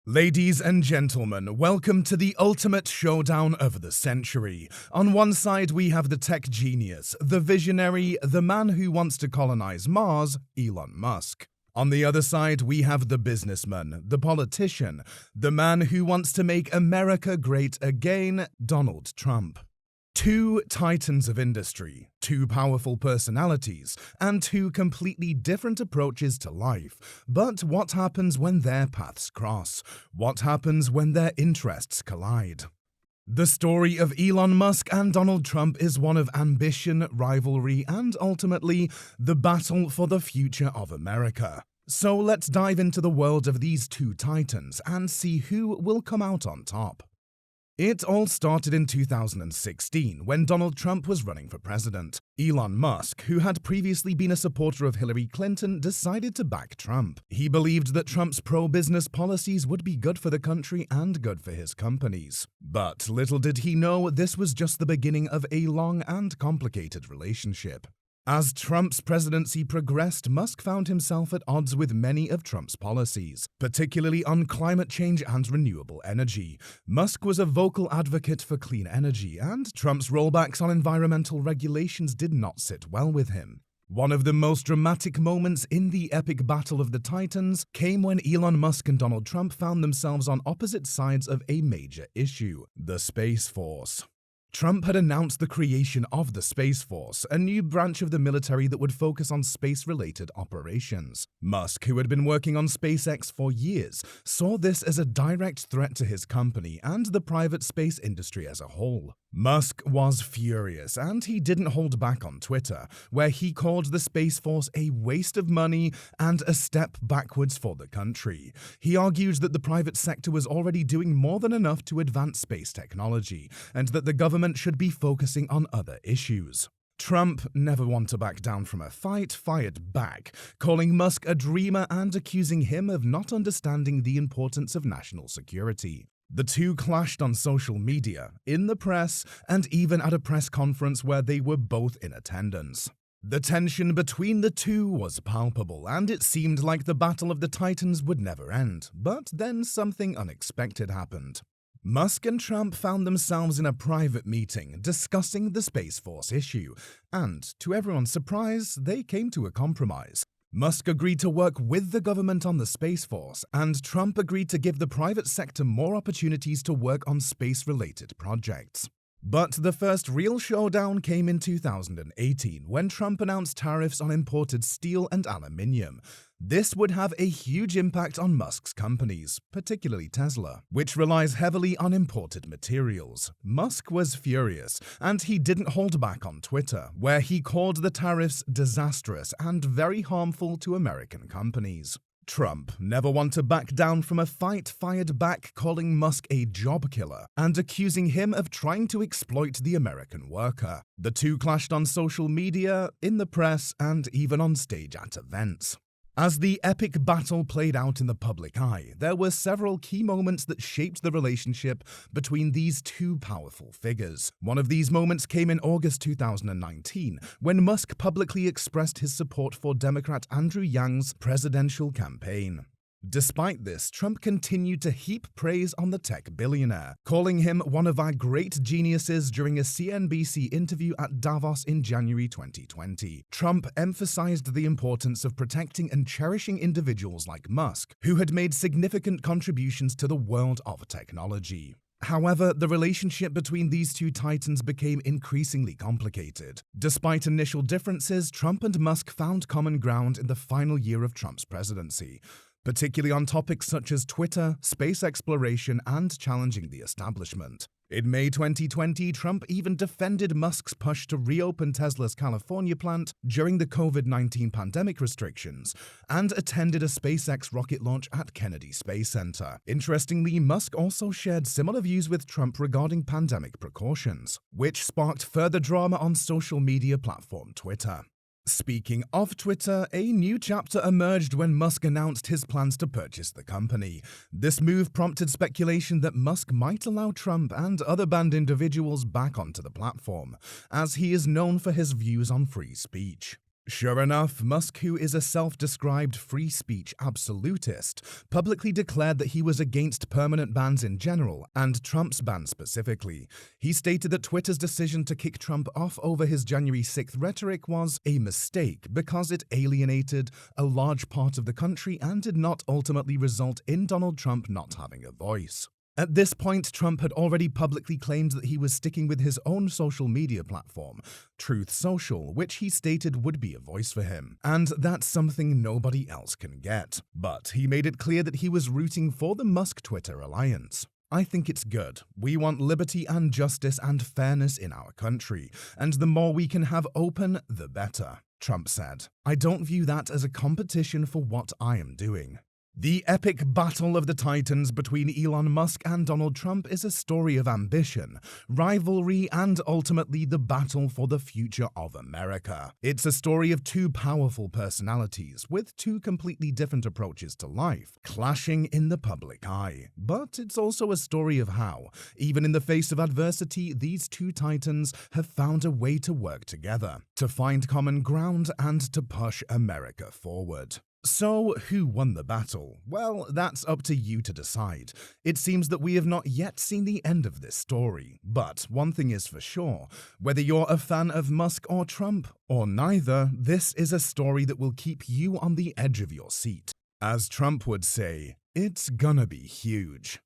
Ladies and gentlemen, welcome to the ultimate showdown of the century. On one side we have the tech genius, the visionary, the man who wants to colonize Mars, Elon Musk. On the other side we have the businessman, the politician, the man who wants to make America great again, Donald Trump. Two titans of industry, two powerful personalities, and two completely different approaches to life. But what happens when their paths cross? What happens when their interests collide? The story of Elon Musk and Donald Trump is one of ambition, rivalry, and ultimately, the battle for the future of America. So let's dive into the world of these two titans and see who will come out on top. It all started in 2016 when Donald Trump was running for president. Elon Musk, who had previously been a supporter of Hillary Clinton, decided to back Trump. He believed that Trump's pro-business policies would be good for the country and good for his companies. But little did he know this was just the beginning of a long and complicated relationship. As Trump's presidency progressed, Musk found himself at odds with many of Trump's policies, particularly on climate change and renewable energy. Musk was a vocal advocate for clean energy, and Trump's rollbacks on environmental regulations did not sit well with him. One of the most dramatic moments in the epic battle of the Titans came when Elon Musk and Donald Trump found themselves on opposite sides of a major issue: the Space Force. Trump had announced the creation of the Space Force, a new branch of the military that would focus on space-related operations. Musk, who had been working on SpaceX for years, saw this as a direct threat to his company and the private space industry as a whole. Musk was furious, and he didn't hold back on Twitter, where he called the Space Force a waste of money and a step backwards for the country. He argued that the private sector was already doing more than enough to advance space technology, and that the government should be focusing on other issues. Trump, never one to back down from a fight, fired back, calling Musk a dreamer and accusing him of not understanding the importance of national security. The two clashed on social media, in the press, and even at a press conference where they were both in attendance. The tension between the two was palpable, and it seemed like the battle of the Titans would never end. But then something unexpected happened. Musk and Trump found themselves in a private meeting discussing the Space Force issue, and to everyone's surprise, they came to a compromise. Musk agreed to work with the government on the Space Force, and Trump agreed to give the private sector more opportunities to work on space-related projects. But the first real showdown came in 2018 when Trump announced tariffs on imported steel and aluminium. This would have a huge impact on Musk's companies, particularly Tesla, which relies heavily on imported materials. Musk was furious, and he didn't hold back on Twitter, where he called the tariffs disastrous and very harmful to American companies. Trump, never one to back down from a fight, fired back, calling Musk a job killer and accusing him of trying to exploit the American worker. The two clashed on social media, in the press, and even on stage at events. As the epic battle played out in the public eye, there were several key moments that shaped the relationship between these two powerful figures. One of these moments came in August 2019, when Musk publicly expressed his support for Democrat Andrew Yang's presidential campaign. Despite this, Trump continued to heap praise on the tech billionaire, calling him one of our great geniuses during a CNBC interview at Davos in January 2020. Trump emphasized the importance of protecting and cherishing individuals like Musk, who had made significant contributions to the world of technology. However, the relationship between these two titans became increasingly complicated. Despite initial differences, Trump and Musk found common ground in the final year of Trump's presidency, particularly on topics such as Twitter, space exploration, and challenging the establishment. In May 2020, Trump even defended Musk's push to reopen Tesla's California plant during the COVID-19 pandemic restrictions, and attended a SpaceX rocket launch at Kennedy Space Center. Interestingly, Musk also shared similar views with Trump regarding pandemic precautions, which sparked further drama on social media platform Twitter. Speaking of Twitter, a new chapter emerged when Musk announced his plans to purchase the company. This move prompted speculation that Musk might allow Trump and other banned individuals back onto the platform, as he is known for his views on free speech. Sure enough, Musk, who is a self-described free speech absolutist, publicly declared that he was against permanent bans in general and Trump's ban specifically. He stated that Twitter's decision to kick Trump off over his January 6th rhetoric was a mistake because it alienated a large part of the country and did not ultimately result in Donald Trump not having a voice. At this point, Trump had already publicly claimed that he was sticking with his own social media platform, Truth Social, which he stated would be a voice for him, and that's something nobody else can get. But he made it clear that he was rooting for the Musk-Twitter alliance. I think it's good. We want liberty and justice and fairness in our country, and the more we can have open, the better, Trump said. I don't view that as a competition for what I am doing. The epic battle of the titans between Elon Musk and Donald Trump is a story of ambition, rivalry, and ultimately the battle for the future of America. It's a story of two powerful personalities with two completely different approaches to life, clashing in the public eye. But it's also a story of how, even in the face of adversity, these two titans have found a way to work together, to find common ground, and to push America forward. So, who won the battle? Well, that's up to you to decide. It seems that we have not yet seen the end of this story, but one thing is for sure, whether you're a fan of Musk or Trump, or neither, this is a story that will keep you on the edge of your seat. As Trump would say, it's gonna be huge.